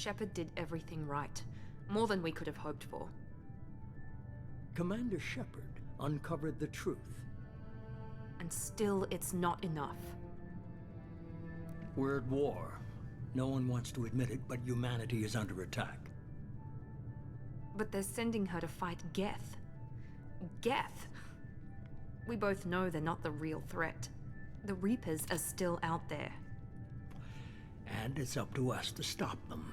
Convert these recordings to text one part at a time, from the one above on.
Shepard did everything right. More than we could have hoped for. Commander Shepard uncovered the truth. And still, it's not enough. We're at war. No one wants to admit it, but humanity is under attack. But they're sending her to fight Geth. Geth! We both know they're not the real threat. The Reapers are still out there. And it's up to us to stop them.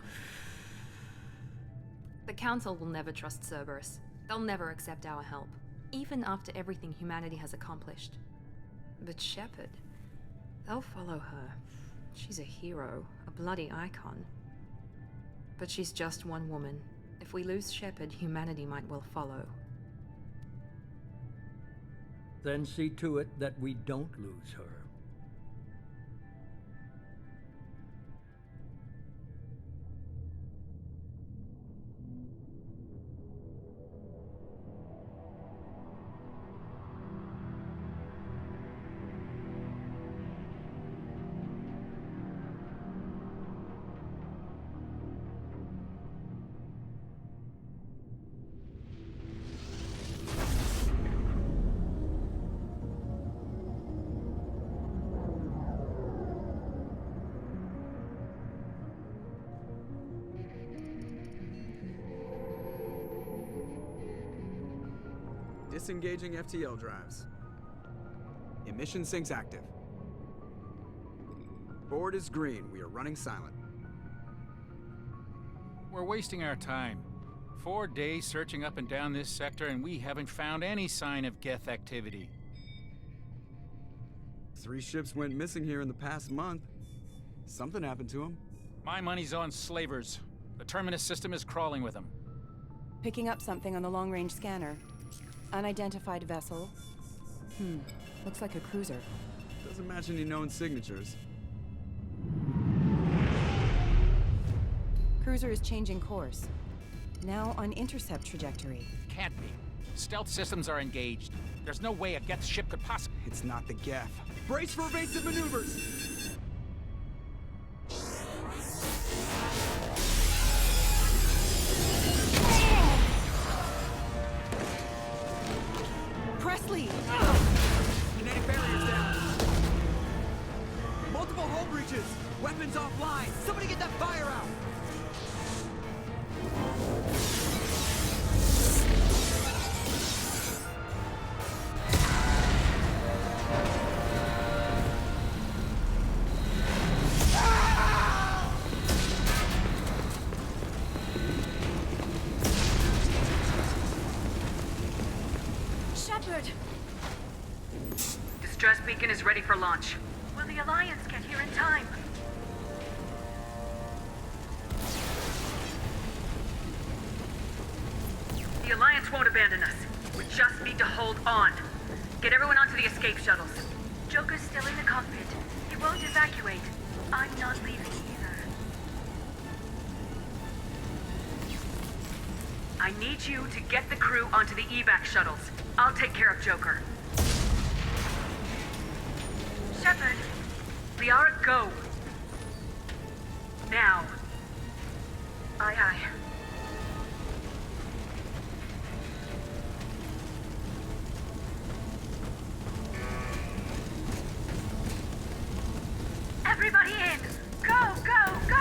The Council will never trust Cerberus. They'll never accept our help, even after everything humanity has accomplished. But Shepard, they'll follow her. She's a hero, a bloody icon. But she's just one woman. If we lose Shepard, humanity might well follow. Then see to it that we don't lose her. Disengaging FTL drives. Emission sinks active. Board is green. We are running silent. We're wasting our time. 4 days searching up and down this sector, and we haven't found any sign of Geth activity. 3 ships went missing here in the past month. Something happened to them. My money's on slavers. The Terminus system is crawling with them. Picking up something on the long-range scanner. Unidentified vessel. Looks like a cruiser. Doesn't match any known signatures. Cruiser is changing course. Now on intercept trajectory. Can't be. Stealth systems are engaged. There's no way a Geth ship could possibly... It's not the Geth. Brace for evasive maneuvers! Presley! Kinetic barriers down. Multiple hull breaches. Weapons offline. Somebody get that fire out. Shepard! Distress beacon is ready for launch. Will the Alliance get here in time? The Alliance won't abandon us. We just need to hold on. Get everyone onto the escape shuttles. Joker's still in the cockpit. He won't evacuate. I'm not leaving either. I need you to get the crew onto the evac shuttles. I'll take care of Joker. Shepard, Liara, go. Now. Aye, aye. Everybody in! Go, go, go!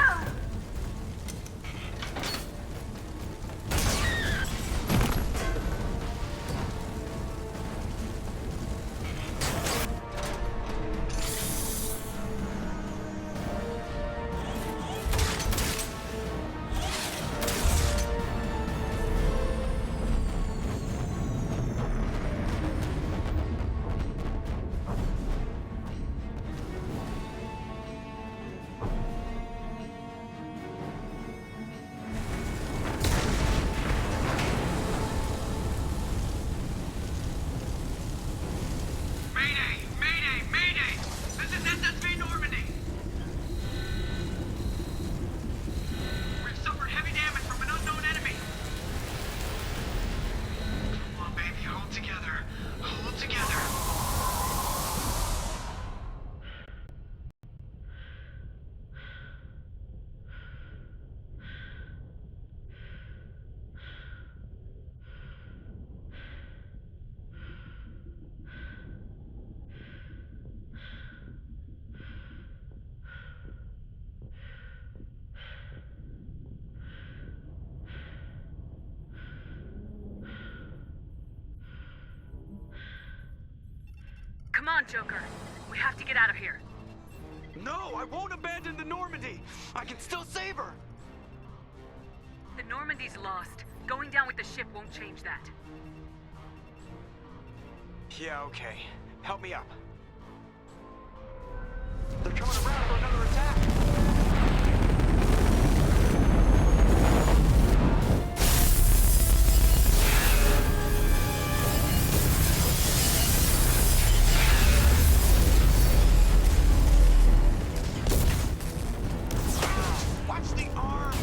on, Joker. We have to get out of here. No, I won't abandon the Normandy! I can still save her! The Normandy's lost. Going down with the ship won't change that. Yeah, okay. Help me up. They're coming around for another attack! Watch the arm!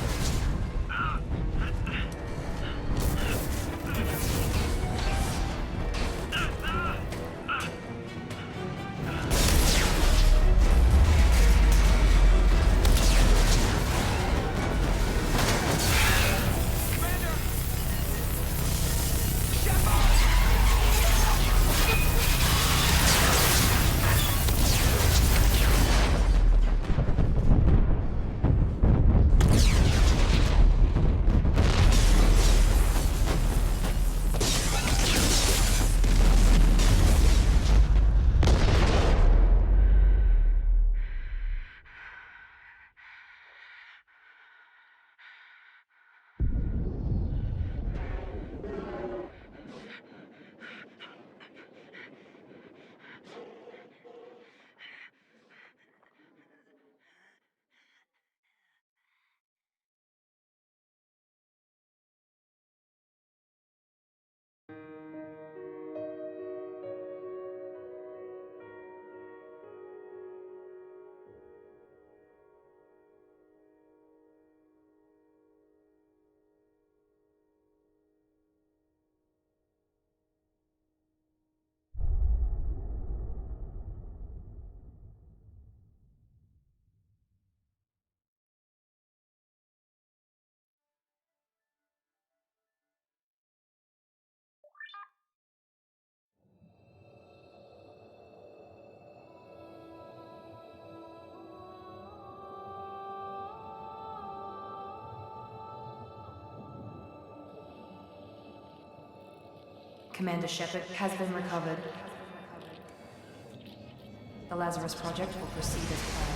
Commander Shepard has been recovered. The Lazarus Project will proceed as planned.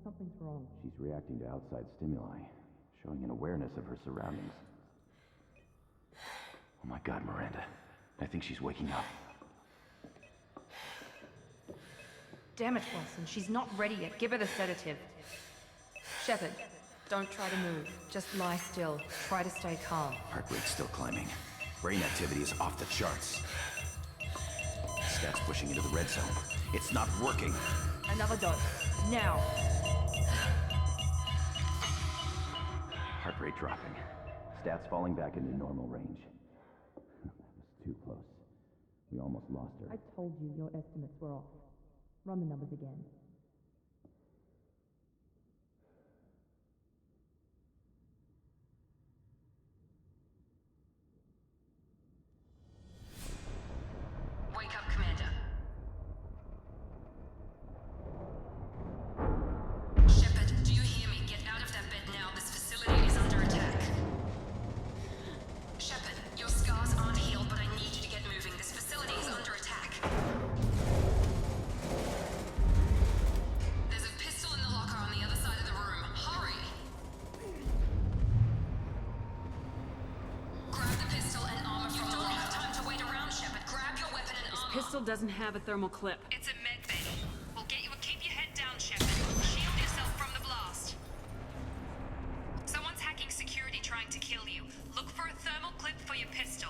Something's wrong. She's reacting to outside stimuli, showing an awareness of her surroundings. Oh my God, Miranda. I think she's waking up. Damn it, Wilson. She's not ready yet. Give her the sedative. Shepard, don't try to move. Just lie still. Try to stay calm. Heart rate's still climbing. Brain activity is off the charts. Stats pushing into the red zone. It's not working. Another dose. Now. Heart rate dropping. Stats falling back into normal range. That was too close. We almost lost her. I told you your estimates were off. Run the numbers again. Vessel doesn't have a thermal clip. It's a med bay. We'll get you a keep your head down, Shepard. Shield yourself from the blast. Someone's hacking security trying to kill you. Look for a thermal clip for your pistol.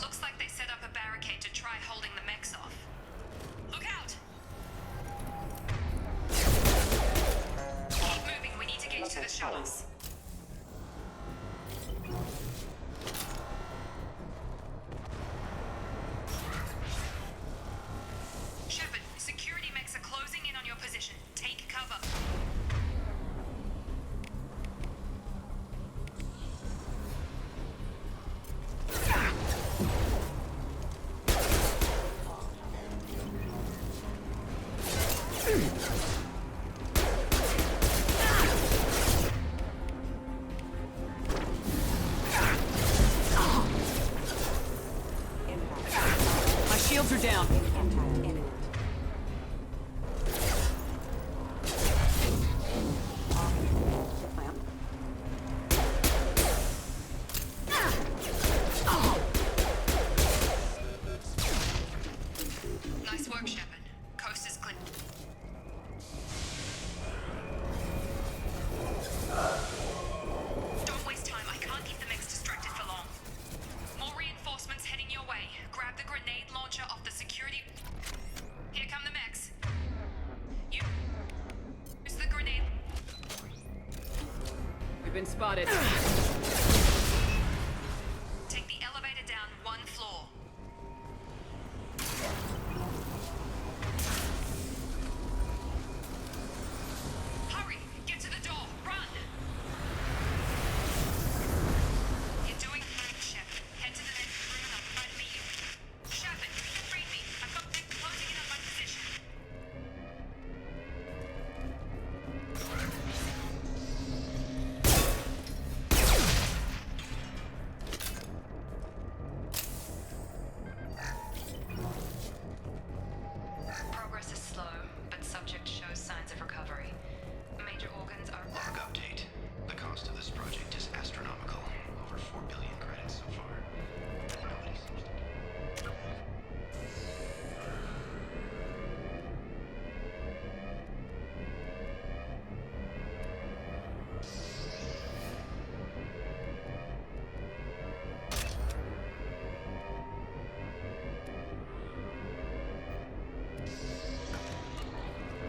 Looks like they set up a barricade to try holding the mechs off. Look out! Keep moving, we need to get you to the shuttles. Shepard, security mechs are closing in on your position. Take cover. My shields are down. Nice work, Shepard. Coast is clear. Don't waste time. I can't keep the mechs distracted for long. More reinforcements heading your way. Grab the grenade launcher off the security. Here come the mechs. Use the grenade. We've been spotted. Take the elevator down one floor. Hurry! Get to the door! Run! You're doing fine, Shepard. Head to the next room and I'll try to meet you. Shepard, read me. I've got them closing in on my position. Progress is slow, but subject shows signs of recovery. Major organs are... Log update. The cost of this project is astronomical. Over 4 billion credits so far. Nobody seems to...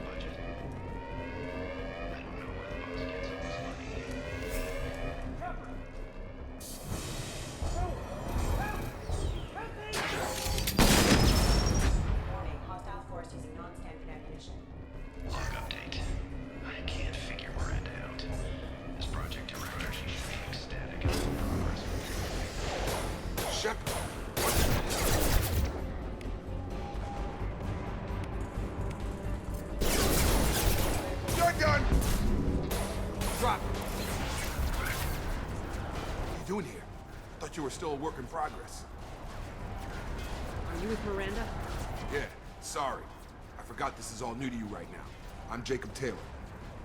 budget. I don't know where the boss gets all this money. Hostile force using non-standard ammunition. Log update. I can't figure Miranda out. This project director, she should be ecstatic at the progress. Shepard! You're done! Drop it. What are you doing here? Thought you were still a work in progress. Are you with Miranda? Yeah, sorry. I forgot this is all new to you right now. I'm Jacob Taylor.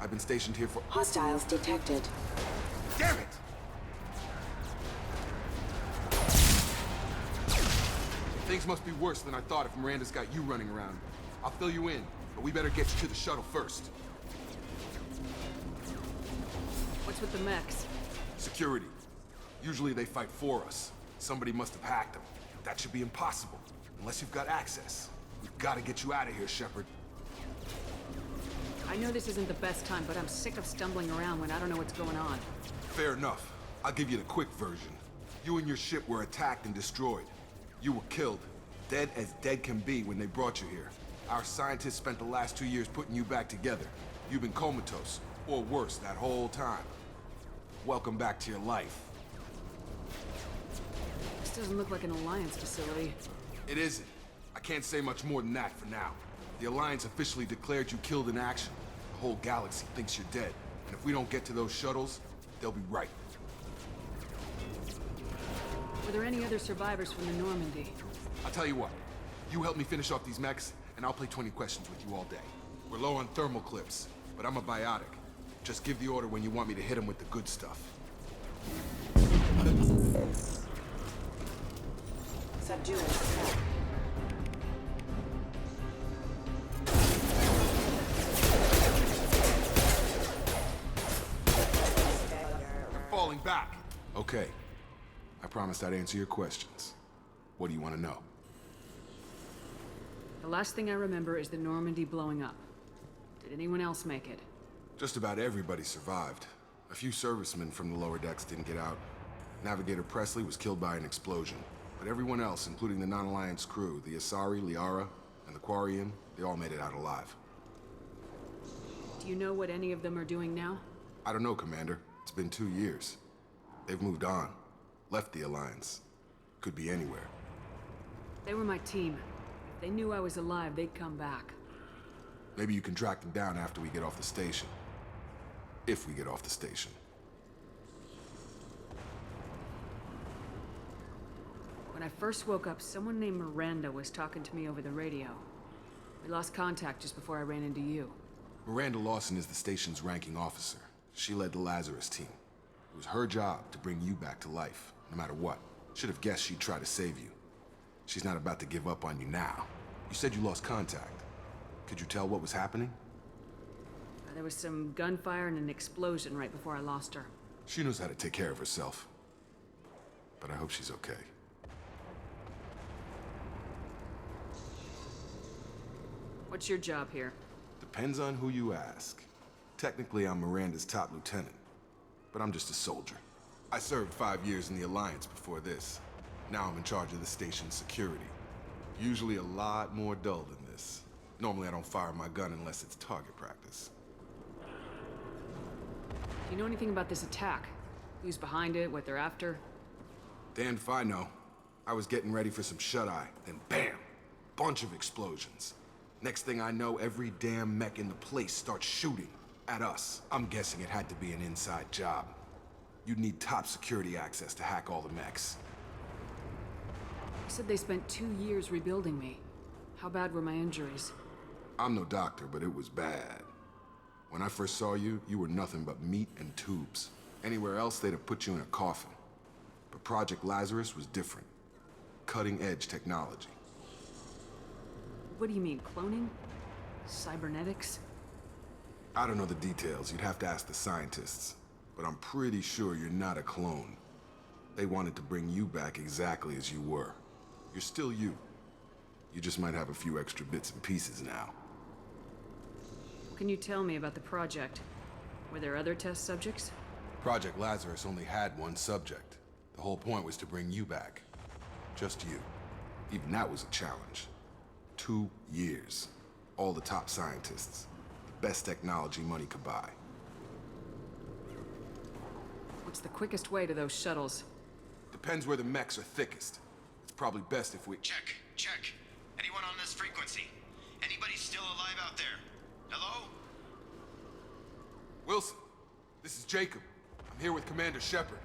I've been stationed here for... Hostiles detected. Damn it! Things must be worse than I thought if Miranda's got you running around. I'll fill you in, but we better get you to the shuttle first. What's with the mechs? Security. Usually they fight for us. Somebody must have hacked them. That should be impossible, unless you've got access. We've got to get you out of here, Shepard. I know this isn't the best time, but I'm sick of stumbling around when I don't know what's going on. Fair enough. I'll give you the quick version. You and your ship were attacked and destroyed. You were killed. Dead as dead can be when they brought you here. Our scientists spent the last 2 years putting you back together. You've been comatose, or worse, that whole time. Welcome back to your life. This doesn't look like an Alliance facility. It isn't. I can't say much more than that for now. The Alliance officially declared you killed in action. The whole galaxy thinks you're dead. And if we don't get to those shuttles, they'll be right. Were there any other survivors from the Normandy? I'll tell you what. You help me finish off these mechs, and I'll play 20 questions with you all day. We're low on thermal clips, but I'm a biotic. Just give the order when you want me to hit them with the good stuff. Subduing attack. They're falling back. Okay. I promised I'd answer your questions. What do you want to know? The last thing I remember is the Normandy blowing up. Did anyone else make it? Just about everybody survived. A few servicemen from the lower decks didn't get out. Navigator Presley was killed by an explosion. But everyone else, including the non-Alliance crew, the Asari, Liara, and the Quarian, they all made it out alive. Do you know what any of them are doing now? I don't know, Commander. It's been 2 years. They've moved on. Left the Alliance. Could be anywhere. They were my team. If they knew I was alive, they'd come back. Maybe you can track them down after we get off the station. If we get off the station. When I first woke up, someone named Miranda was talking to me over the radio. We lost contact just before I ran into you. Miranda Lawson is the station's ranking officer. She led the Lazarus team. It was her job to bring you back to life, no matter what. Should have guessed she'd try to save you. She's not about to give up on you now. You said you lost contact. Could you tell what was happening? There was some gunfire and an explosion right before I lost her. She knows how to take care of herself. But I hope she's okay. What's your job here? Depends on who you ask. Technically, I'm Miranda's top lieutenant. But I'm just a soldier. I served 5 years in the Alliance before this. Now I'm in charge of the station's security. Usually a lot more dull than this. Normally I don't fire my gun unless it's target practice. Do you know anything about this attack? Who's behind it, what they're after? Damned if I know. I was getting ready for some shut-eye, then bam! Bunch of explosions. Next thing I know, every damn mech in the place starts shooting at us. I'm guessing it had to be an inside job. You'd need top security access to hack all the mechs. You said they spent 2 years rebuilding me. How bad were my injuries? I'm no doctor, but it was bad. When I first saw you, you were nothing but meat and tubes. Anywhere else, they'd have put you in a coffin. But Project Lazarus was different. Cutting-edge technology. What do you mean, cloning? Cybernetics? I don't know the details. You'd have to ask the scientists. But I'm pretty sure you're not a clone. They wanted to bring you back exactly as you were. You're still you. You just might have a few extra bits and pieces now. What can you tell me about the project? Were there other test subjects? Project Lazarus only had one subject. The whole point was to bring you back. Just you. Even that was a challenge. 2 years. All the top scientists. The best technology money could buy. What's the quickest way to those shuttles? Depends where the mechs are thickest. It's probably best if we... Check. Anyone on this frequency? Anybody still alive out there? Hello? Wilson, this is Jacob. I'm here with Commander Shepard.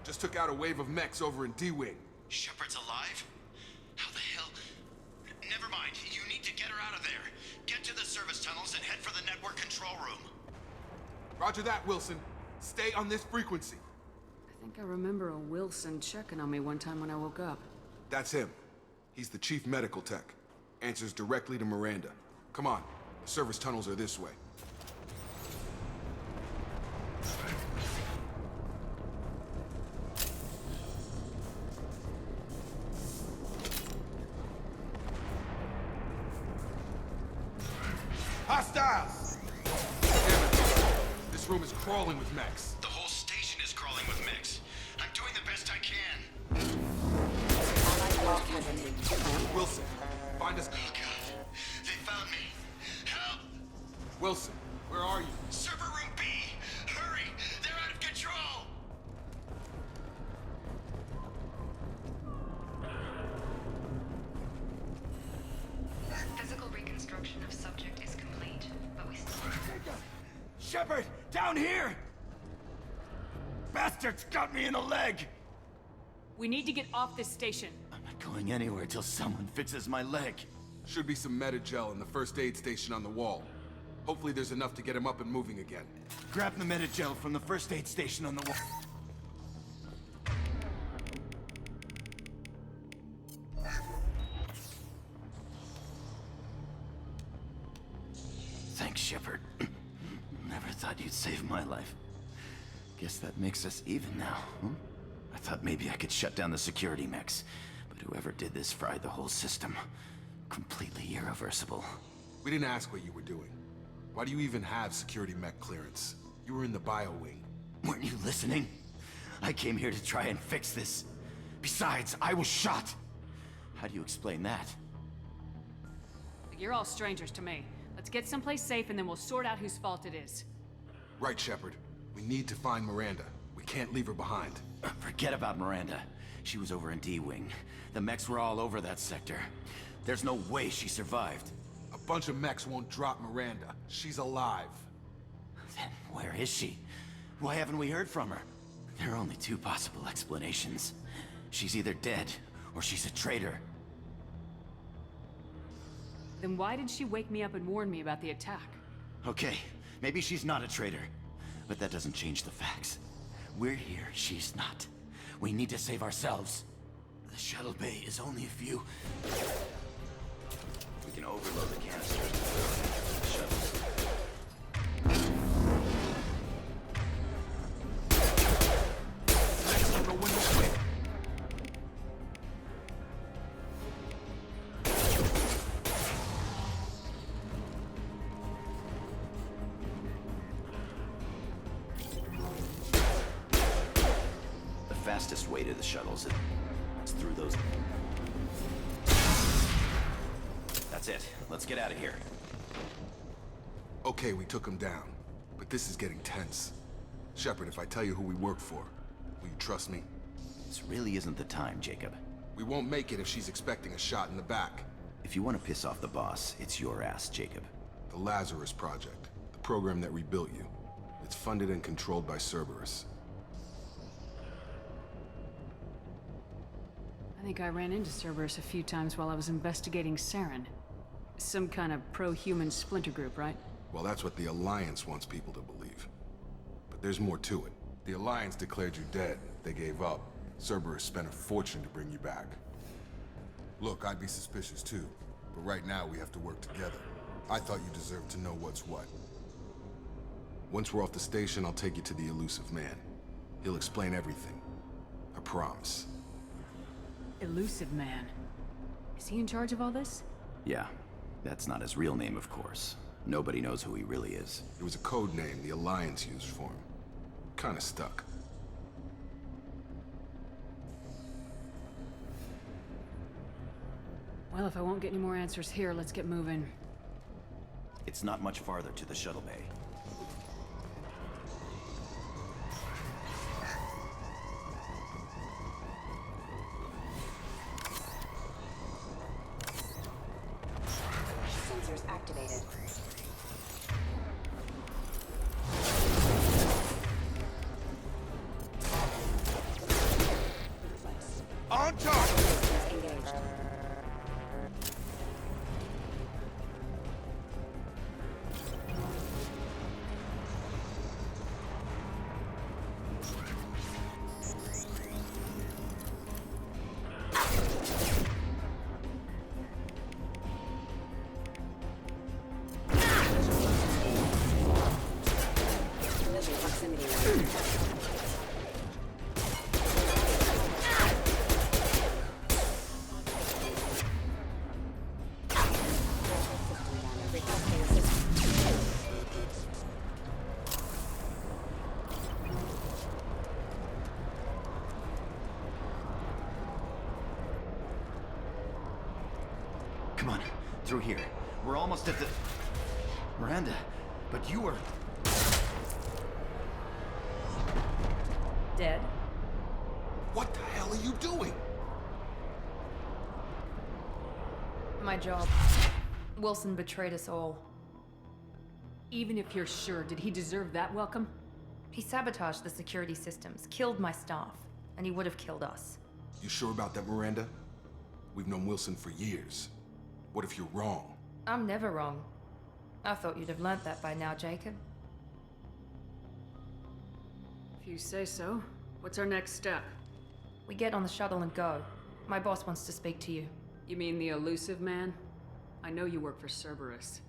Just took out a wave of mechs over in D-Wing. Shepard's alive? How the hell? Never mind. You need to get her out of there. Get to the service tunnels and head for the network control room. Roger that, Wilson. Stay on this frequency. I think I remember a Wilson checking on me one time when I woke up. That's him. He's the chief medical tech. Answers directly to Miranda. Come on. The service tunnels are this way. Hostiles! Damn it. This room is crawling with mechs. The whole station is crawling with mechs. I'm doing the best I can. Wilson, find us... Oh God, they found me. Help! Wilson, where are you? Server room B! Hurry! They're out of control! Physical reconstruction of subject is complete, but we still... Shepard! Down here! Bastards got me in the leg! We need to get off this station. I'm not going anywhere till someone fixes my leg. Should be some Metagel in the first aid station on the wall. Hopefully there's enough to get him up and moving again. Grab the Metagel from the first aid station on the wall. thought you'd save my life. Guess that makes us even now, huh? I thought maybe I could shut down the security mechs, but whoever did this fried the whole system. Completely irreversible. We didn't ask what you were doing. Why do you even have security mech clearance? You were in the bio wing. Weren't you listening? I came here to try and fix this. Besides, I was shot. How do you explain that? You're all strangers to me. Let's get someplace safe and then we'll sort out whose fault it is. Right, Shepard. We need to find Miranda. We can't leave her behind. Forget about Miranda. She was over in D-Wing. The mechs were all over that sector. There's no way she survived. A bunch of mechs won't drop Miranda. She's alive. Then where is she? Why haven't we heard from her? There are only two possible explanations. She's either dead, or she's a traitor. Then why did she wake me up and warn me about the attack? Okay, maybe she's not a traitor. But that doesn't change the facts. We're here, she's not. We need to save ourselves. The shuttle bay is only a few... We can overload the canisters before the shuttles. Fastest way to the shuttles is through those... That's it. Let's get out of here. Okay, we took him down. But this is getting tense. Shepard, if I tell you who we work for, will you trust me? This really isn't the time, Jacob. We won't make it if she's expecting a shot in the back. If you want to piss off the boss, it's your ass, Jacob. The Lazarus Project. The program that rebuilt you. It's funded and controlled by Cerberus. I think I ran into Cerberus a few times while I was investigating Saren. Some kind of pro-human splinter group, right? Well, that's what the Alliance wants people to believe. But there's more to it. The Alliance declared you dead. They gave up. Cerberus spent a fortune to bring you back. Look, I'd be suspicious too. But right now, we have to work together. I thought you deserved to know what's what. Once we're off the station, I'll take you to the elusive man. He'll explain everything. I promise. Elusive Man. Is he in charge of all this? Yeah. That's not his real name, of course. Nobody knows who he really is. It was a code name the Alliance used for him. Kinda stuck. Well, if I won't get any more answers here, let's get moving. It's not much farther to the shuttle bay. Sensors activated. On target! Engaged. Come on, through here. We're almost at the... Miranda, but you were... Dead? What the hell are you doing? My job. Wilson betrayed us all. Even if you're sure, did he deserve that welcome? He sabotaged the security systems, killed my staff, and he would have killed us. You sure about that, Miranda? We've known Wilson for years. What if you're wrong? I'm never wrong. I thought you'd have learnt that by now, Jacob. If you say so. What's our next step? We get on the shuttle and go. My boss wants to speak to you. You mean the Elusive Man? I know you work for Cerberus.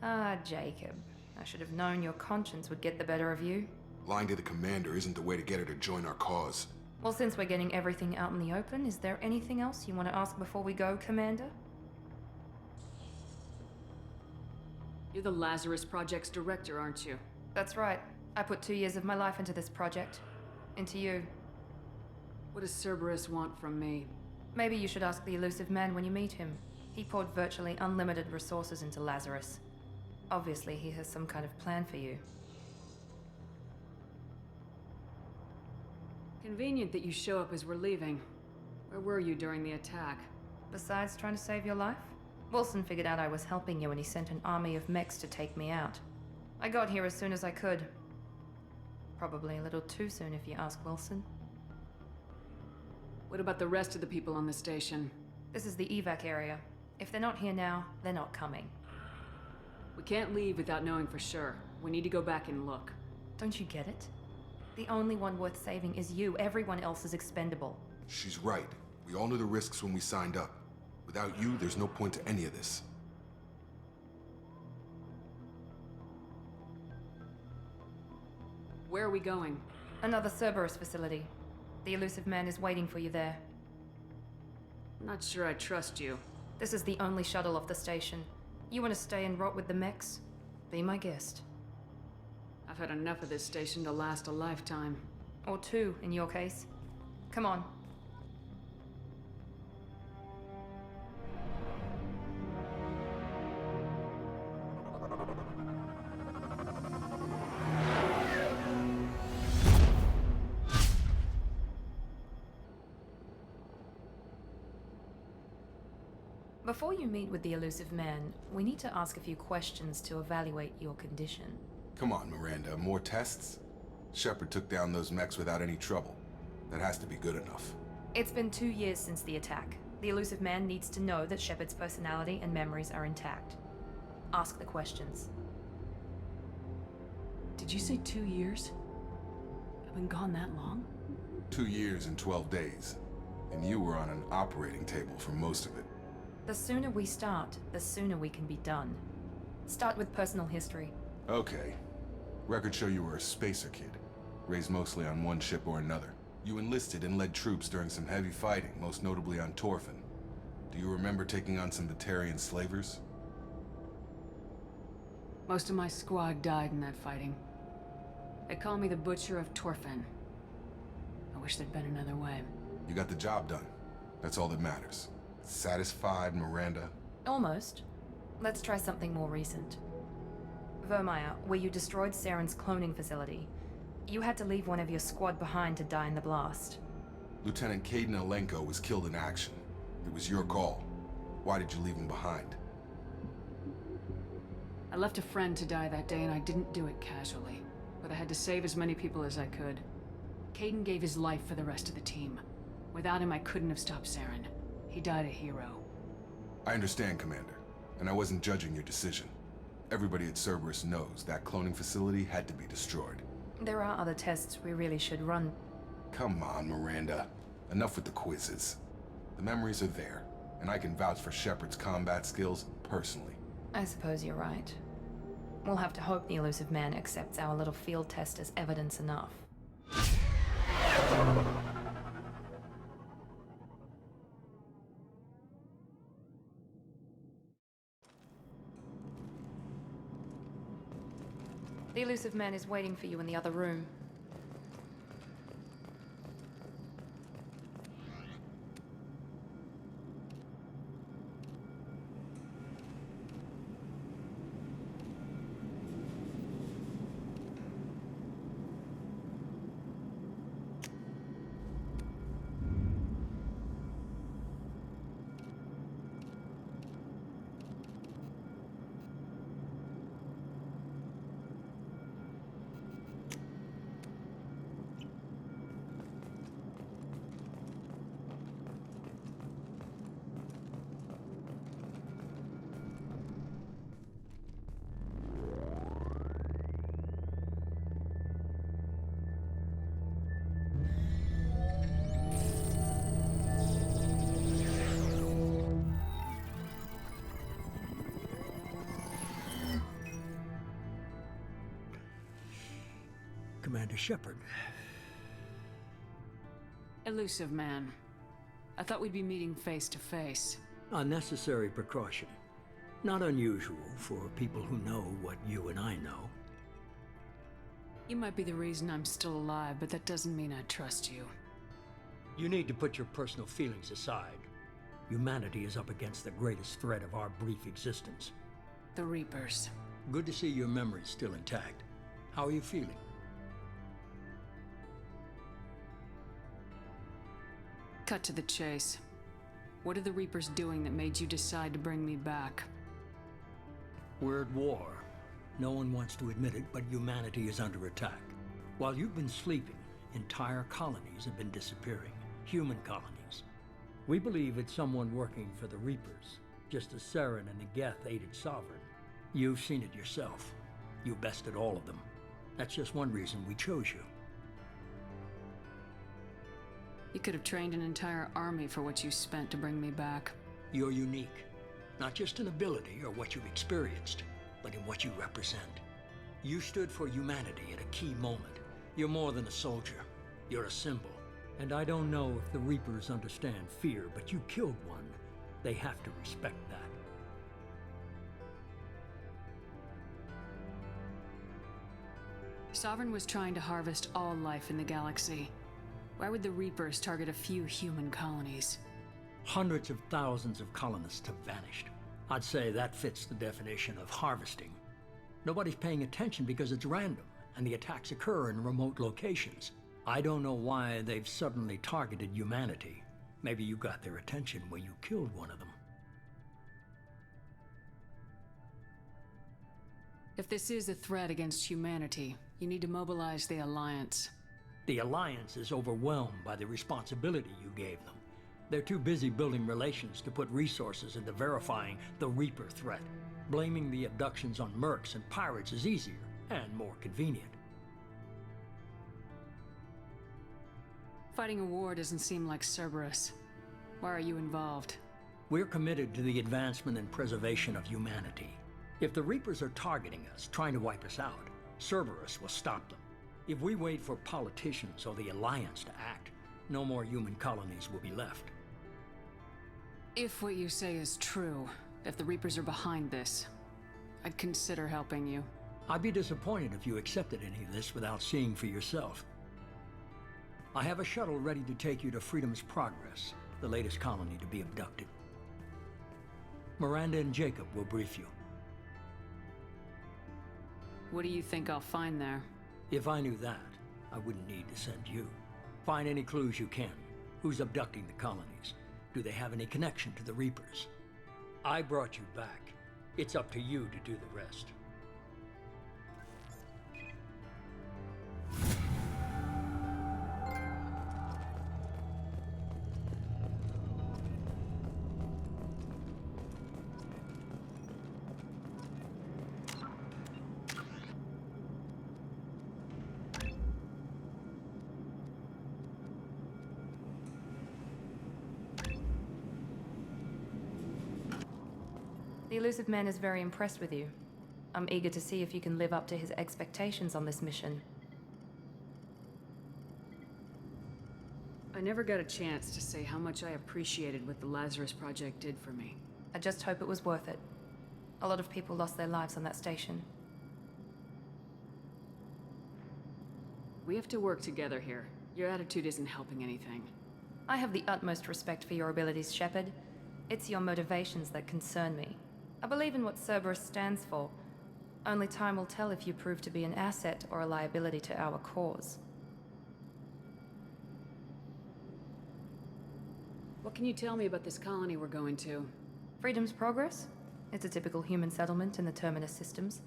Ah, Jacob. I should have known your conscience would get the better of you. Lying to the commander isn't the way to get her to join our cause. Well, since we're getting everything out in the open, is there anything else you want to ask before we go, Commander? You're the Lazarus Project's director, aren't you? That's right. I put 2 years of my life into this project. Into you. What does Cerberus want from me? Maybe you should ask the elusive man when you meet him. He poured virtually unlimited resources into Lazarus. Obviously, he has some kind of plan for you. Convenient that you show up as we're leaving. Where were you during the attack? Besides trying to save your life, Wilson figured out I was helping you and he sent an army of mechs to take me out. I got here as soon as I could. Probably a little too soon if you ask Wilson. What about the rest of the people on the station? This is the evac area. If they're not here now, they're not coming. We can't leave without knowing for sure. We need to go back and look. Don't you get it? The only one worth saving is you. Everyone else is expendable. She's right. We all knew the risks when we signed up. Without you, there's no point to any of this. Where are we going? Another Cerberus facility. The elusive man is waiting for you there. I'm not sure I trust you. This is the only shuttle off the station. You want to stay and rot with the mechs? Be my guest. I've had enough of this station to last a lifetime. Or 2, in your case. Come on. Before you meet with the elusive man, we need to ask a few questions to evaluate your condition. Come on, Miranda, more tests? Shepard took down those mechs without any trouble. That has to be good enough. It's been 2 years since the attack. The elusive man needs to know that Shepard's personality and memories are intact. Ask the questions. Did you say 2 years? I've been gone that long? 2 years and 12 days. And you were on an operating table for most of it. The sooner we start, the sooner we can be done. Start with personal history. Okay. Records show you were a spacer kid, raised mostly on one ship or another. You enlisted and led troops during some heavy fighting, most notably on Torfin. Do you remember taking on some Batarian slavers? Most of my squad died in that fighting. They call me the Butcher of Torfin. I wish there'd been another way. You got the job done. That's all that matters. Satisfied, Miranda? Almost. Let's try something more recent. Vermeer, where you destroyed Saren's cloning facility. You had to leave one of your squad behind to die in the blast. Lieutenant Caden Alenko was killed in action. It was your call. Why did you leave him behind? I left a friend to die that day and I didn't do it casually. But I had to save as many people as I could. Caden gave his life for the rest of the team. Without him, I couldn't have stopped Saren. He died a hero. I understand, Commander. And I wasn't judging your decision. Everybody at Cerberus knows that cloning facility had to be destroyed. There are other tests we really should run. Come on, Miranda. Enough with the quizzes. The memories are there, and I can vouch for Shepard's combat skills personally. I suppose you're right. We'll have to hope the elusive man accepts our little field test as evidence enough. The elusive man is waiting for you in the other room. Commander Shepard. Elusive man. I thought we'd be meeting face to face. A necessary precaution. Not unusual for people who know what you and I know. You might be the reason I'm still alive, but that doesn't mean I trust you. You need to put your personal feelings aside. Humanity is up against the greatest threat of our brief existence. The Reapers. Good to see your memory's still intact. How are you feeling? Cut to the chase. What are the Reapers doing that made you decide to bring me back? We're at war. No one wants to admit it, but humanity is under attack. While you've been sleeping, entire colonies have been disappearing. Human colonies. We believe it's someone working for the Reapers, just as Saren and the Geth aided Sovereign. You've seen it yourself. You bested all of them. That's just one reason we chose you. You could have trained an entire army for what you spent to bring me back. You're unique. Not just in ability or what you've experienced, but in what you represent. You stood for humanity at a key moment. You're more than a soldier. You're a symbol. And I don't know if the Reapers understand fear, but you killed one. They have to respect that. Sovereign was trying to harvest all life in the galaxy. Why would the Reapers target a few human colonies? Hundreds of thousands of colonists have vanished. I'd say that fits the definition of harvesting. Nobody's paying attention because it's random, and the attacks occur in remote locations. I don't know why they've suddenly targeted humanity. Maybe you got their attention when you killed one of them. If this is a threat against humanity, you need to mobilize the Alliance. The Alliance is overwhelmed by the responsibility you gave them. They're too busy building relations to put resources into verifying the Reaper threat. Blaming the abductions on mercs and pirates is easier and more convenient. Fighting a war doesn't seem like Cerberus. Why are you involved? We're committed to the advancement and preservation of humanity. If the Reapers are targeting us, trying to wipe us out, Cerberus will stop them. If we wait for politicians or the Alliance to act, no more human colonies will be left. If what you say is true, if the Reapers are behind this, I'd consider helping you. I'd be disappointed if you accepted any of this without seeing for yourself. I have a shuttle ready to take you to Freedom's Progress, the latest colony to be abducted. Miranda and Jacob will brief you. What do you think I'll find there? If I knew that, I wouldn't need to send you. Find any clues you can. Who's abducting the colonies? Do they have any connection to the Reapers? I brought you back. It's up to you to do the rest. The elusive man is very impressed with you. I'm eager to see if you can live up to his expectations on this mission. I never got a chance to say how much I appreciated what the Lazarus Project did for me. I just hope it was worth it. A lot of people lost their lives on that station. We have to work together here. Your attitude isn't helping anything. I have the utmost respect for your abilities, Shepard. It's your motivations that concern me. I believe in what Cerberus stands for. Only time will tell if you prove to be an asset or a liability to our cause. What can you tell me about this colony we're going to? Freedom's Progress? It's a typical human settlement in the Terminus systems.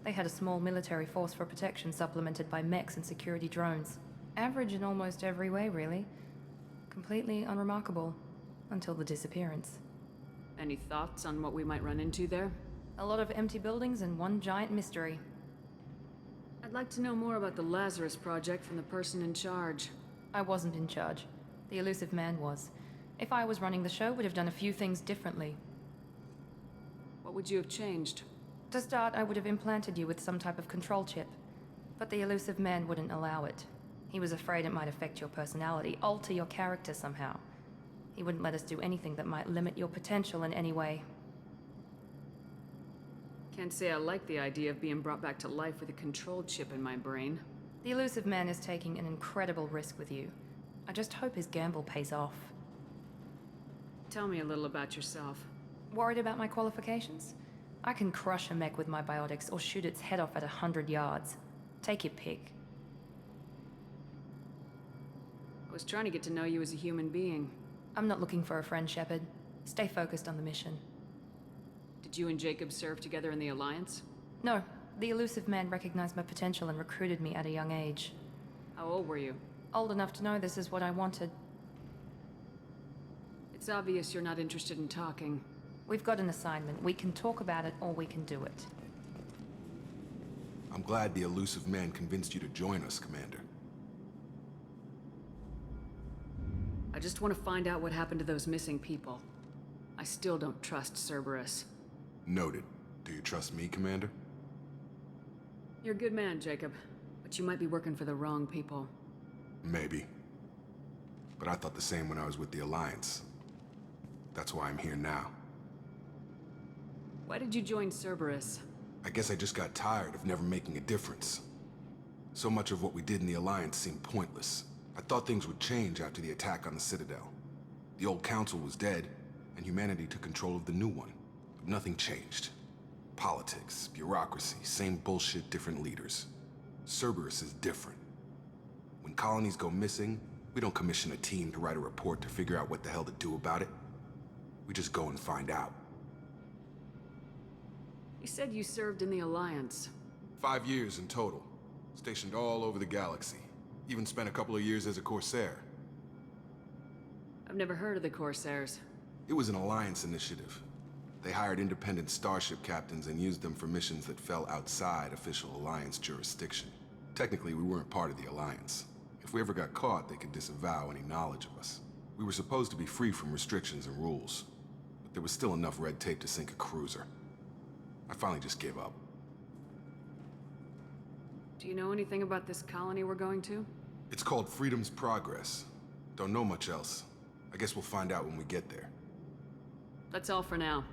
They had a small military force for protection supplemented by mechs and security drones. Average in almost every way, really. Completely unremarkable. Until the disappearance. Any thoughts on what we might run into there? A lot of empty buildings and one giant mystery. I'd like to know more about the Lazarus Project from the person in charge. I wasn't in charge. The elusive man was. If I was running the show, would have done a few things differently. What would you have changed? To start, I would have implanted you with some type of control chip. But the elusive man wouldn't allow it. He was afraid it might affect your personality, alter your character somehow. He wouldn't let us do anything that might limit your potential in any way. Can't say I like the idea of being brought back to life with a control chip in my brain. The elusive man is taking an incredible risk with you. I just hope his gamble pays off. Tell me a little about yourself. Worried about my qualifications? I can crush a mech with my biotics or shoot its head off at 100 yards. Take your pick. I was trying to get to know you as a human being. I'm not looking for a friend, Shepard. Stay focused on the mission. Did you and Jacob serve together in the Alliance? No. The elusive man recognized my potential and recruited me at a young age. How old were you? Old enough to know this is what I wanted. It's obvious you're not interested in talking. We've got an assignment. We can talk about it or we can do it. I'm glad the elusive man convinced you to join us, Commander. I just want to find out what happened to those missing people. I still don't trust Cerberus. Noted. Do you trust me, Commander? You're a good man, Jacob. But you might be working for the wrong people. Maybe. But I thought the same when I was with the Alliance. That's why I'm here now. Why did you join Cerberus? I guess I just got tired of never making a difference. So much of what we did in the Alliance seemed pointless. I thought things would change after the attack on the Citadel. The old council was dead, and humanity took control of the new one. But nothing changed. Politics, bureaucracy, same bullshit, different leaders. Cerberus is different. When colonies go missing, we don't commission a team to write a report to figure out what the hell to do about it. We just go and find out. You said you served in the Alliance. 5 years in total. Stationed all over the galaxy. Even spent a couple of years as a Corsair. I've never heard of the Corsairs. It was an Alliance initiative. They hired independent starship captains and used them for missions that fell outside official Alliance jurisdiction. Technically, we weren't part of the Alliance. If we ever got caught, they could disavow any knowledge of us. We were supposed to be free from restrictions and rules, but there was still enough red tape to sink a cruiser. I finally just gave up. Do you know anything about this colony we're going to? It's called Freedom's Progress. Don't know much else. I guess we'll find out when we get there. That's all for now.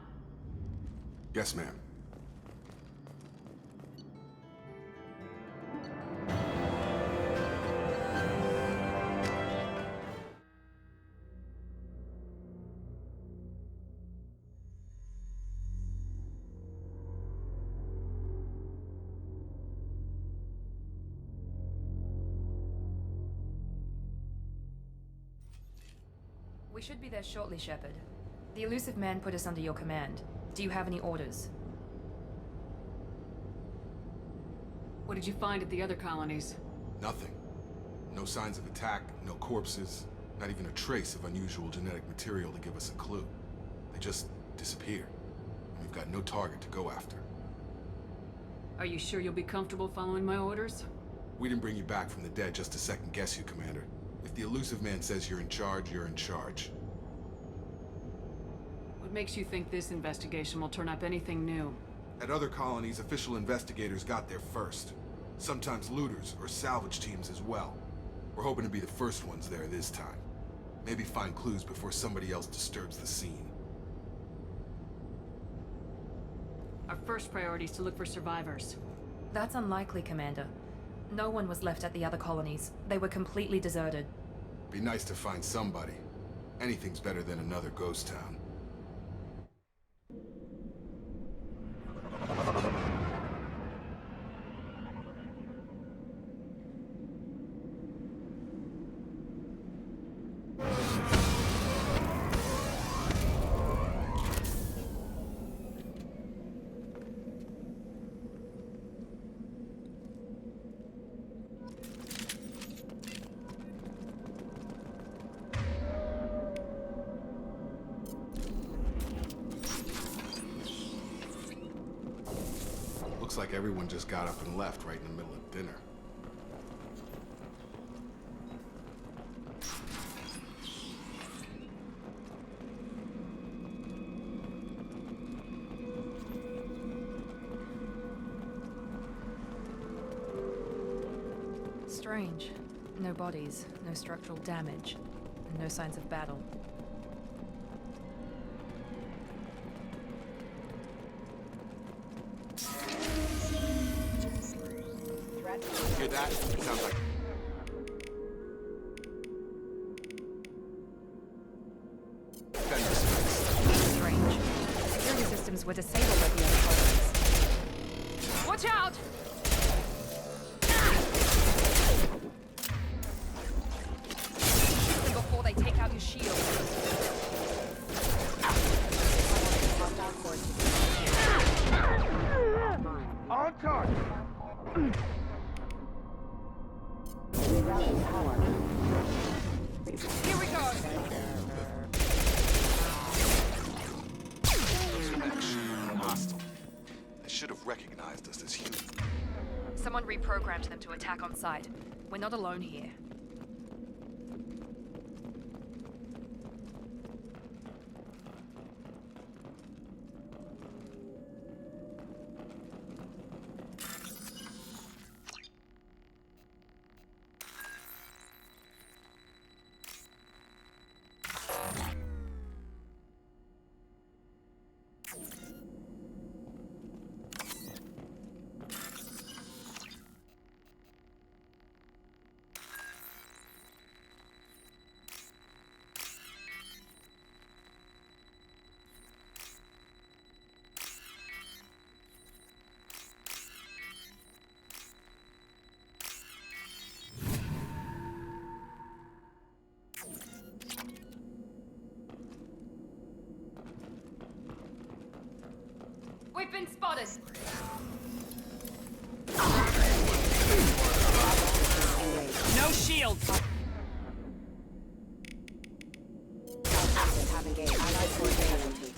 Yes, ma'am. We should be there shortly, Shepard. The elusive man put us under your command. Do you have any orders? What did you find at the other colonies? Nothing. No signs of attack, no corpses, not even a trace of unusual genetic material to give us a clue. They just disappear. And we've got no target to go after. Are you sure you'll be comfortable following my orders? We didn't bring you back from the dead just to second guess you, Commander. If the elusive man says you're in charge, you're in charge. What makes you think this investigation will turn up anything new? At other colonies, official investigators got there first. Sometimes looters or salvage teams as well. We're hoping to be the first ones there this time. Maybe find clues before somebody else disturbs the scene. Our first priority is to look for survivors. That's unlikely, Commander. No one was left at the other colonies. They were completely deserted. Be nice to find somebody. Anything's better than another ghost town. Looks like everyone just got up and left right in the middle of dinner. Strange. No bodies, no structural damage, and no signs of battle. Hear that? Sounds like... Strange. Security systems were disabled at the other colonies. Watch out! Shoot them before they take out your shield. On target! Here we go! Hostile. They should have recognized us as human. Someone reprogrammed them to attack on sight. We're not alone here. We've been spotted! No shields! Have engaged. Allied force enemy.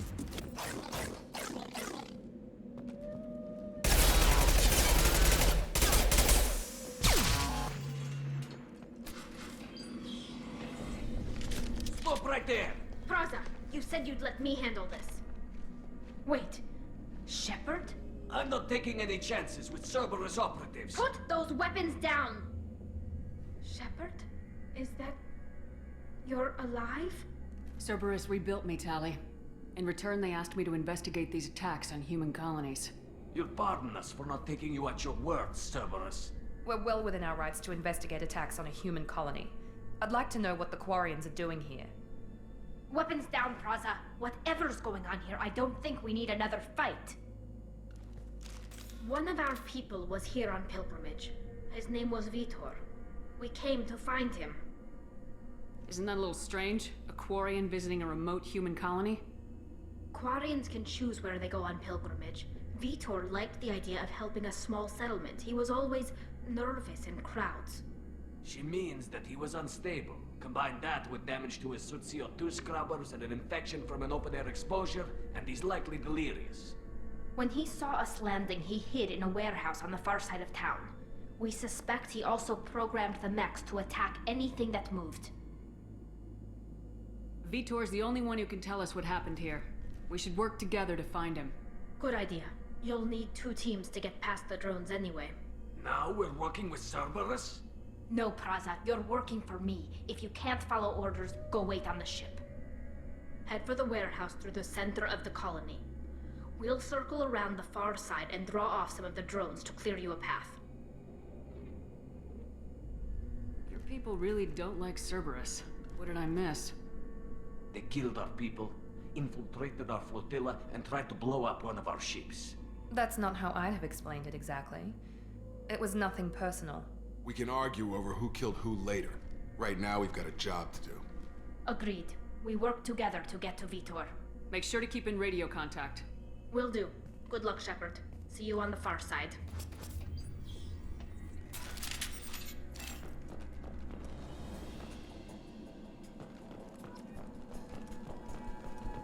Stop right there! Praza, you said you'd let me handle this. Wait, Shepard? I'm not taking any chances with Cerberus operatives. Put those weapons down! Shepard? Is that... you're alive? Cerberus rebuilt me, Tali. In return, they asked me to investigate these attacks on human colonies. You'll pardon us for not taking you at your word, Cerberus. We're well within our rights to investigate attacks on a human colony. I'd like to know what the Quarians are doing here. Weapons down, Praza. Whatever's going on here, I don't think we need another fight. One of our people was here on pilgrimage. His name was Vitor. We came to find him. Isn't that a little strange? A Quarian visiting a remote human colony? Quarians can choose where they go on pilgrimage. Vitor liked the idea of helping a small settlement. He was always nervous in crowds. She means that he was unstable. Combine that with damage to his suit CO2 scrubbers and an infection from an open-air exposure, and he's likely delirious. When he saw us landing, he hid in a warehouse on the far side of town. We suspect he also programmed the mechs to attack anything that moved. Vitor's the only one who can tell us what happened here. We should work together to find him. Good idea. You'll need 2 teams to get past the drones anyway. Now we're working with Cerberus? No, Praza, you're working for me. If you can't follow orders, go wait on the ship. Head for the warehouse through the center of the colony. We'll circle around the far side and draw off some of the drones to clear you a path. Your people really don't like Cerberus. What did I miss? They killed our people, infiltrated our flotilla, and tried to blow up one of our ships. That's not how I'd have explained it exactly. It was nothing personal. We can argue over who killed who later. Right now, we've got a job to do. Agreed. We work together to get to Vitor. Make sure to keep in radio contact. Will do. Good luck, Shepard. See you on the far side.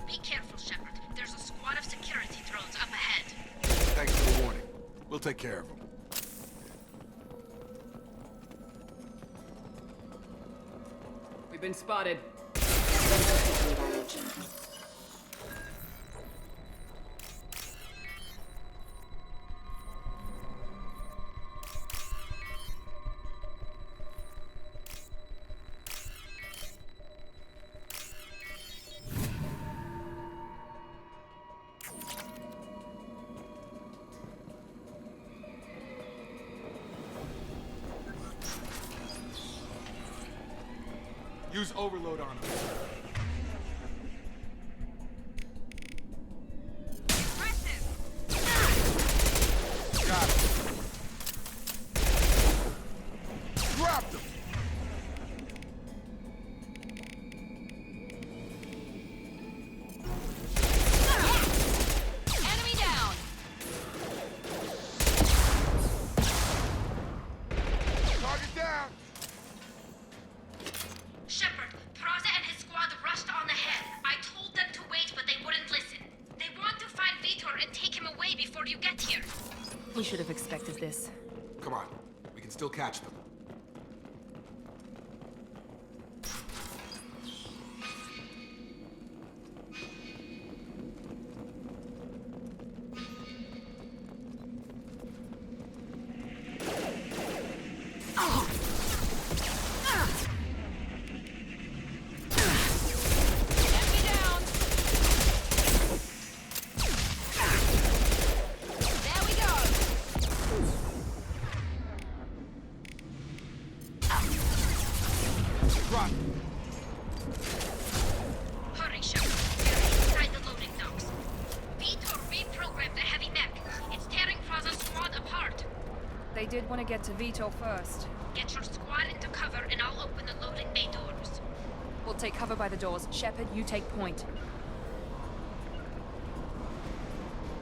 Be careful, Shepard. There's a squad of security drones up ahead. Thanks for the warning. We'll take care of them. We've been spotted. Use Overlord on him. Got it. Dropped him. Enemy down. Target down. Shepard, Praza and his squad rushed on ahead. I told them to wait, but they wouldn't listen. They want to find Vitor and take him away before you get here. We should have expected this. Come on. We can still catch them. Enemy down. There we go. Drop. Hurry, Shepard. We're inside the loading docks. Vitor reprogrammed the heavy mech. It's tearing Praza's squad apart. They did want to get to Vitor first. Get your squad into cover and I'll open the loading bay doors. We'll take cover by the doors. Shepard, you take point.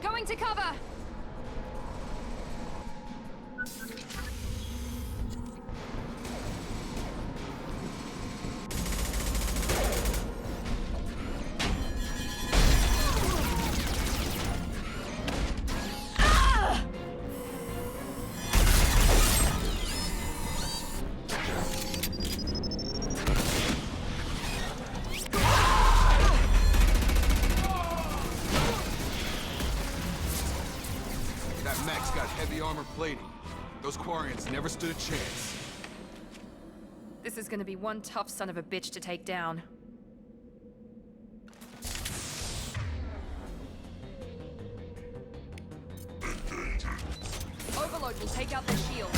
Going to cover! That mech's got heavy armor plating. Those Quarians never stood a chance. This is gonna be one tough son of a bitch to take down. Overlord will take out their shield.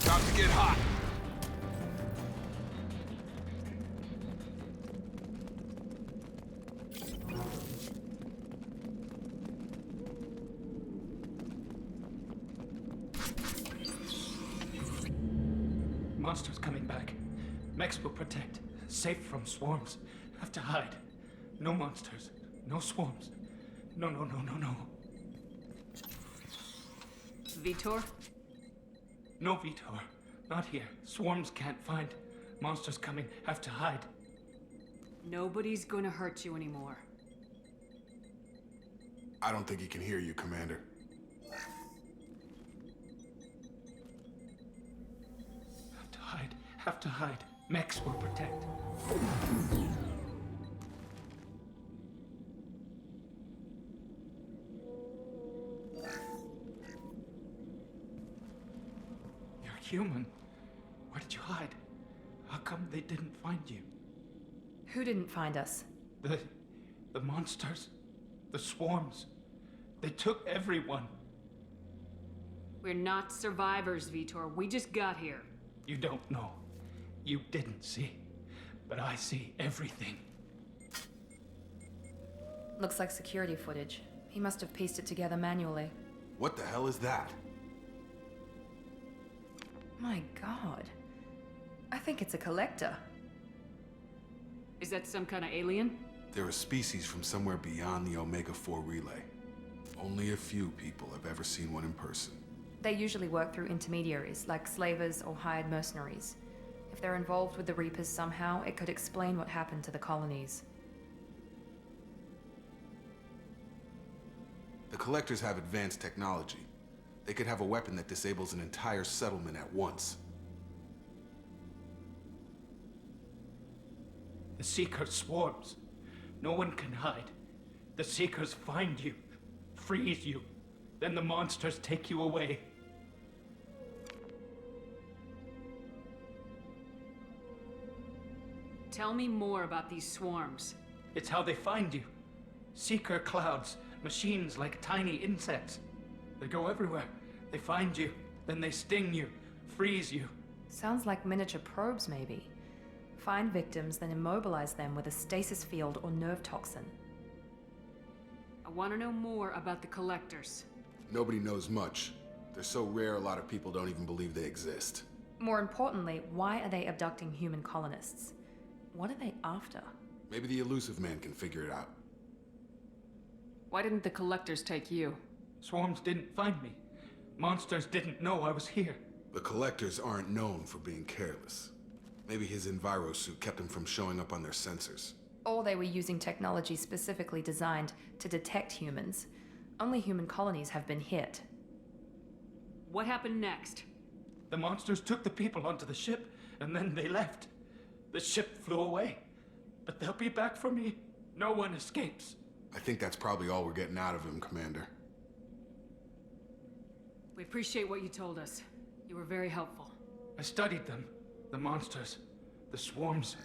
About to get hot. Monsters coming back. Mechs will protect. Safe from swarms. Have to hide. No monsters. No swarms. No. Vitor? No, Vitor. Not here. Swarms can't find. Monsters coming. Have to hide. Nobody's gonna hurt you anymore. I don't think he can hear you, Commander. Have to hide. Have to hide. Mechs will protect. You're human. Where did you hide? How come they didn't find you? Who didn't find us? The monsters. The swarms. They took everyone. We're not survivors, Vitor. We just got here. You don't know. You didn't see. But I see everything. Looks like security footage. He must have pieced it together manually. What the hell is that? My god. I think it's a collector. Is that some kind of alien? They're a species from somewhere beyond the Omega-4 relay. Only a few people have ever seen one in person. They usually work through intermediaries, like slavers or hired mercenaries. If they're involved with the Reapers somehow, it could explain what happened to the colonies. The Collectors have advanced technology. They could have a weapon that disables an entire settlement at once. The Seeker swarms. No one can hide. The Seekers find you, freeze you, then the monsters take you away. Tell me more about these swarms. It's how they find you. Seeker clouds, machines like tiny insects. They go everywhere. They find you, then they sting you, freeze you. Sounds like miniature probes, maybe. Find victims, then immobilize them with a stasis field or nerve toxin. I want to know more about the Collectors. Nobody knows much. They're so rare, a lot of people don't even believe they exist. More importantly, why are they abducting human colonists? What are they after? Maybe the elusive man can figure it out. Why didn't the Collectors take you? Swarms didn't find me. Monsters didn't know I was here. The Collectors aren't known for being careless. Maybe his envirosuit kept him from showing up on their sensors. Or they were using technology specifically designed to detect humans. Only human colonies have been hit. What happened next? The monsters took the people onto the ship, and then they left. The ship flew away. But they'll be back for me. No one escapes. I think that's probably all we're getting out of him, Commander. We appreciate what you told us. You were very helpful. I studied them. The monsters. The swarms.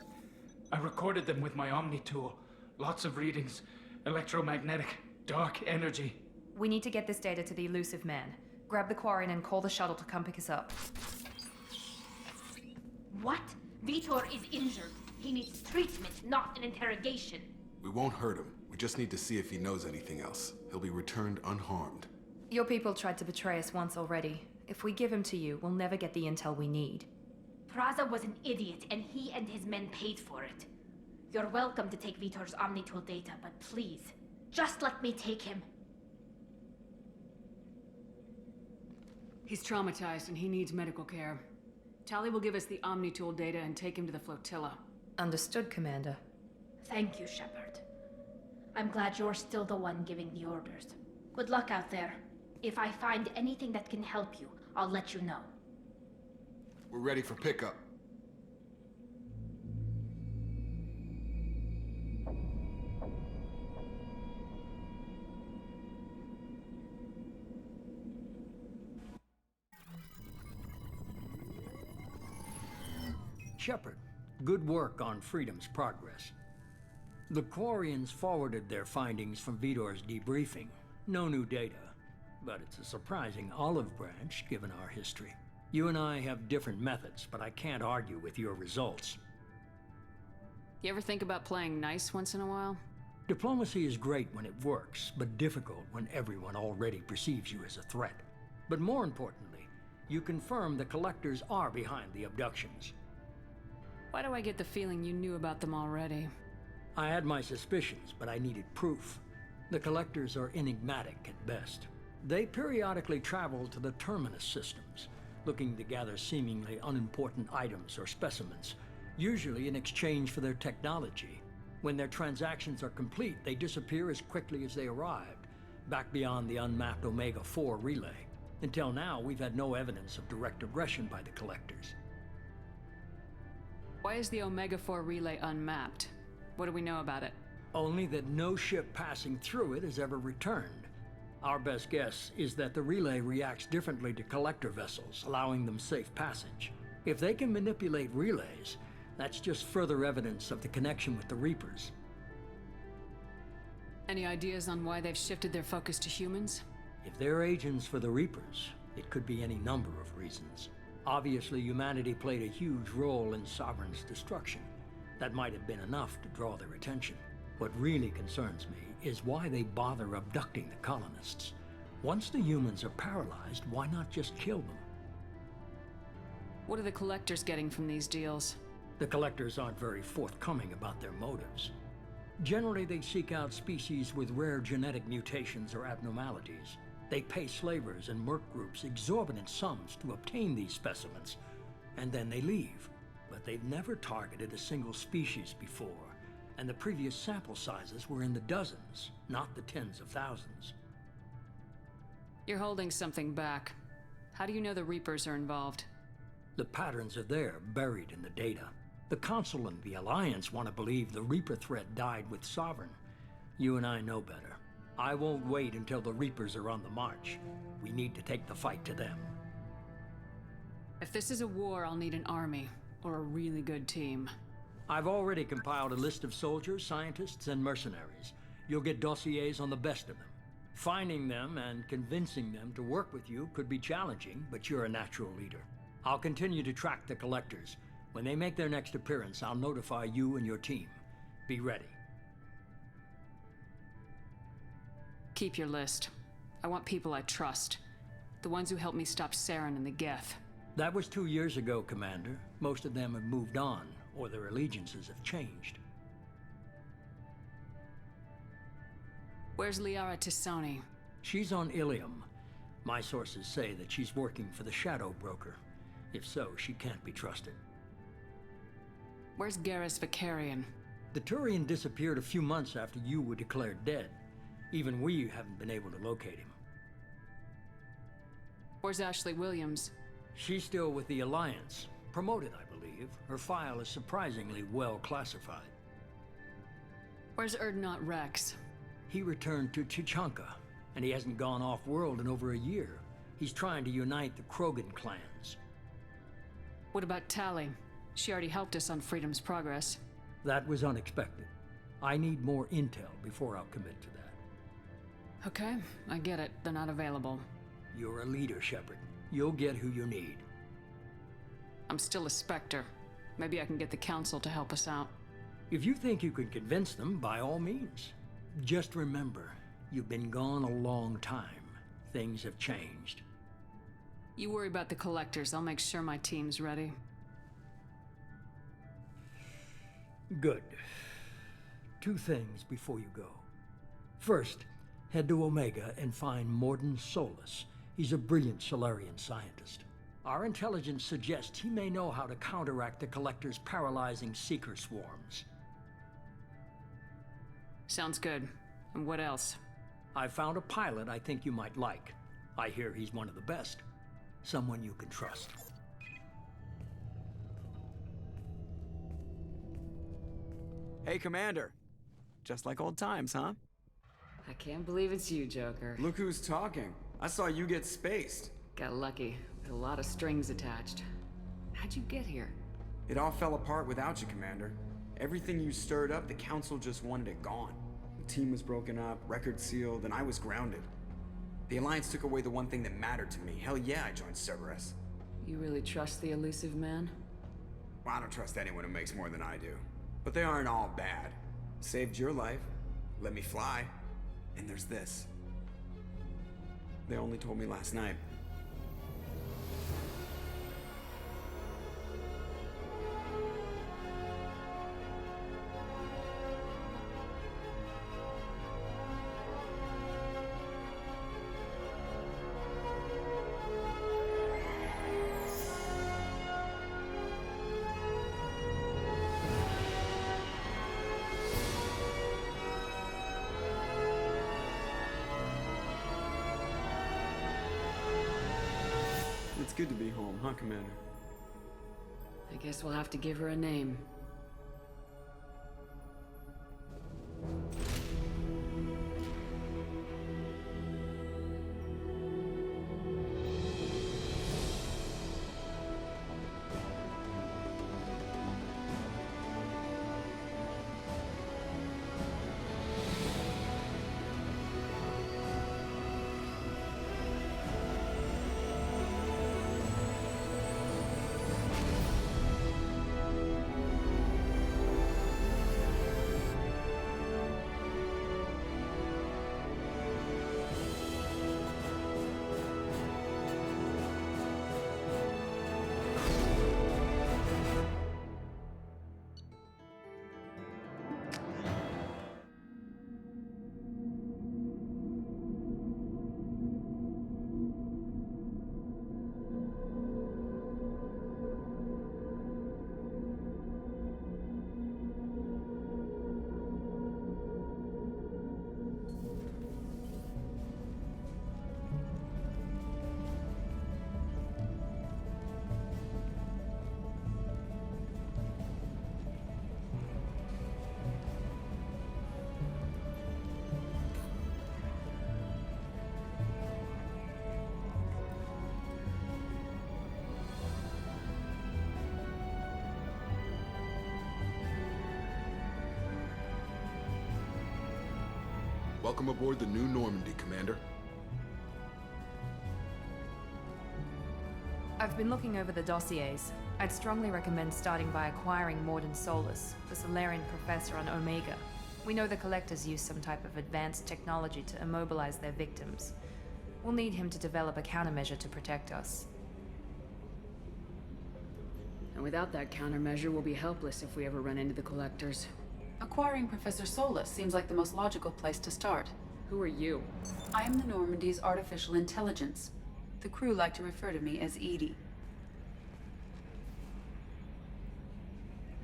I recorded them with my Omni tool. Lots of readings. Electromagnetic. Dark energy. We need to get this data to the elusive man. Grab the Quarian and call the shuttle to come pick us up. What? Vitor is injured. He needs treatment, not an interrogation. We won't hurt him. We just need to see if he knows anything else. He'll be returned unharmed. Your people tried to betray us once already. If we give him to you, we'll never get the intel we need. Praza was an idiot, and he and his men paid for it. You're welcome to take Vitor's Omnitool data, but please, just let me take him. He's traumatized and he needs medical care. Tali will give us the Omnitool data and take him to the flotilla. Understood, Commander. Thank you, Shepard. I'm glad you're still the one giving the orders. Good luck out there. If I find anything that can help you, I'll let you know. We're ready for pickup. Shepard, good work on Freedom's progress. The Quarians forwarded their findings from Vitor's debriefing. No new data, but it's a surprising olive branch given our history. You and I have different methods, but I can't argue with your results. You ever think about playing nice once in a while? Diplomacy is great when it works, but difficult when everyone already perceives you as a threat. But more importantly, you confirm the Collectors are behind the abductions. Why do I get the feeling you knew about them already? I had my suspicions, but I needed proof. The Collectors are enigmatic at best. They periodically travel to the Terminus systems, looking to gather seemingly unimportant items or specimens, usually in exchange for their technology. When their transactions are complete, they disappear as quickly as they arrived, back beyond the unmapped Omega-4 relay. Until now, we've had no evidence of direct aggression by the Collectors. Why is the Omega-4 relay unmapped? What do we know about it? Only that no ship passing through it has ever returned. Our best guess is that the relay reacts differently to Collector vessels, allowing them safe passage. If they can manipulate relays, that's just further evidence of the connection with the Reapers. Any ideas on why they've shifted their focus to humans? If they're agents for the Reapers, it could be any number of reasons. Obviously, humanity played a huge role in Sovereign's destruction. That might have been enough to draw their attention. What really concerns me is why they bother abducting the colonists. Once the humans are paralyzed, why not just kill them? What are the Collectors getting from these deals? The Collectors aren't very forthcoming about their motives. Generally, they seek out species with rare genetic mutations or abnormalities. They pay slavers and merc groups exorbitant sums to obtain these specimens, and then they leave. But they've never targeted a single species before, and the previous sample sizes were in the dozens, not the tens of thousands. You're holding something back. How do you know the Reapers are involved? The patterns are there, buried in the data. The Council and the Alliance want to believe the Reaper threat died with Sovereign. You and I know better. I won't wait until the Reapers are on the march. We need to take the fight to them. If this is a war, I'll need an army, or a really good team. I've already compiled a list of soldiers, scientists, and mercenaries. You'll get dossiers on the best of them. Finding them and convincing them to work with you could be challenging, but you're a natural leader. I'll continue to track the collectors. When they make their next appearance, I'll notify you and your team. Be ready. Keep your list. I want people I trust. The ones who helped me stop Saren and the Geth. That was 2 years ago, Commander. Most of them have moved on, or their allegiances have changed. Where's Liara Tisani? She's on Ilium. My sources say that she's working for the Shadowbroker. If so, she can't be trusted. Where's Garrus Vicarian? The Turian disappeared a few months after you were declared dead. Even we haven't been able to locate him. Where's Ashley Williams? She's still with the Alliance. Promoted, I believe. Her file is surprisingly well classified. Where's Erdnot Rex? He returned to Chichanka, and he hasn't gone off-world in over a year. He's trying to unite the Krogan clans. What about Tali? She already helped us on Freedom's Progress. That was unexpected. I need more intel before I'll commit to that. Okay, I get it. They're not available. You're a leader, Shepard. You'll get who you need. I'm still a Spectre. Maybe I can get the Council to help us out. If you think you can convince them, by all means. Just remember, you've been gone a long time. Things have changed. You worry about the Collectors. I'll make sure my team's ready. Good. 2 things before you go. First, head to Omega and find Morden Solus. He's a brilliant Solarian scientist. Our intelligence suggests he may know how to counteract the Collector's paralyzing Seeker swarms. Sounds good. And what else? I found a pilot I think you might like. I hear he's one of the best. Someone you can trust. Hey, Commander. Just like old times, huh? I can't believe it's you, Joker. Look who's talking. I saw you get spaced. Got lucky, with a lot of strings attached. How'd you get here? It all fell apart without you, Commander. Everything you stirred up, the Council just wanted it gone. The team was broken up, record sealed, and I was grounded. The Alliance took away the one thing that mattered to me. Hell yeah, I joined Cerberus. You really trust the elusive man? Well, I don't trust anyone who makes more than I do. But they aren't all bad. Saved your life, let me fly, and there's this. They only told me last night. It's good to be home, huh, Commander? I guess we'll have to give her a name. Welcome aboard the new Normandy, Commander. I've been looking over the dossiers. I'd strongly recommend starting by acquiring Morden Solus, the Solarian professor on Omega. We know the Collectors use some type of advanced technology to immobilize their victims. We'll need him to develop a countermeasure to protect us. And without that countermeasure, we'll be helpless if we ever run into the Collectors. Acquiring Professor Solus seems like the most logical place to start. Who are you? I am the Normandy's artificial intelligence. The crew like to refer to me as Edie.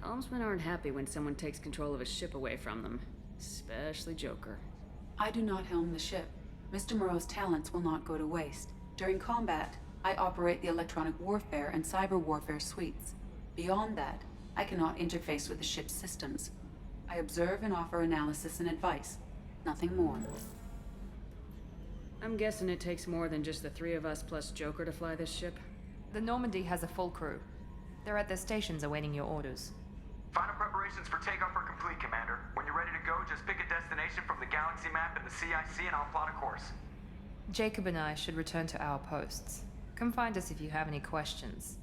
Helmsmen aren't happy when someone takes control of a ship away from them. Especially Joker. I do not helm the ship. Mr. Moreau's talents will not go to waste. During combat, I operate the electronic warfare and cyber warfare suites. Beyond that, I cannot interface with the ship's systems. I observe and offer analysis and advice. Nothing more. I'm guessing it takes more than just the three of us plus Joker to fly this ship? The Normandy has a full crew. They're at their stations awaiting your orders. Final preparations for takeoff are complete, Commander. When you're ready to go, just pick a destination from the galaxy map and the CIC and I'll plot a course. Jacob and I should return to our posts. Come find us if you have any questions.